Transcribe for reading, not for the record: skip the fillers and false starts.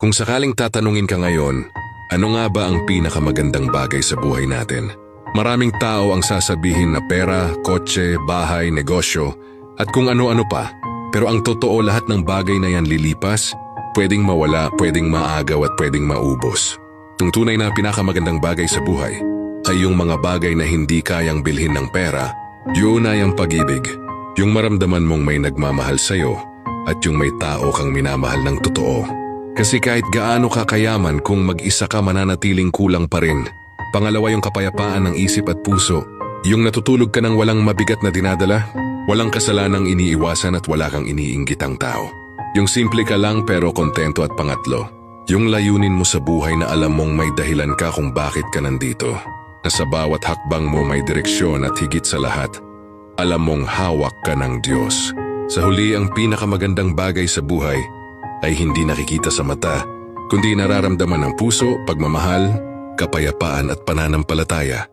Kung sakaling tatanungin ka ngayon, ano nga ba ang pinakamagandang bagay sa buhay natin? Maraming tao ang sasabihin na pera, kotse, bahay, negosyo, at kung ano-ano pa. Pero ang totoo, lahat ng bagay na yan lilipas, pwedeng mawala, pwedeng maagaw at pwedeng maubos. Ang tunay na pinakamagandang bagay sa buhay ay yung mga bagay na hindi kayang bilhin ng pera. Yun ay ang pag-ibig, yung maramdaman mong may nagmamahal sa'yo at yung may tao kang minamahal ng totoo. Kasi kahit gaano ka kayaman, kung mag-isa ka, mananatiling kulang pa rin. Pangalawa, yung kapayapaan ng isip at puso. Yung natutulog ka ng walang mabigat na dinadala, walang kasalanang iniiwasan at wala kang iniinggitang tao. Yung simple ka lang pero kontento. At pangatlo, yung layunin mo sa buhay na alam mong may dahilan ka kung bakit ka nandito. Na sa bawat hakbang mo may direksyon at higit sa lahat, alam mong hawak ka ng Diyos. Sa huli, ang pinakamagandang bagay sa buhay ay hindi nakikita sa mata, kundi nararamdaman ng puso, pagmamahal, kapayapaan at pananampalataya.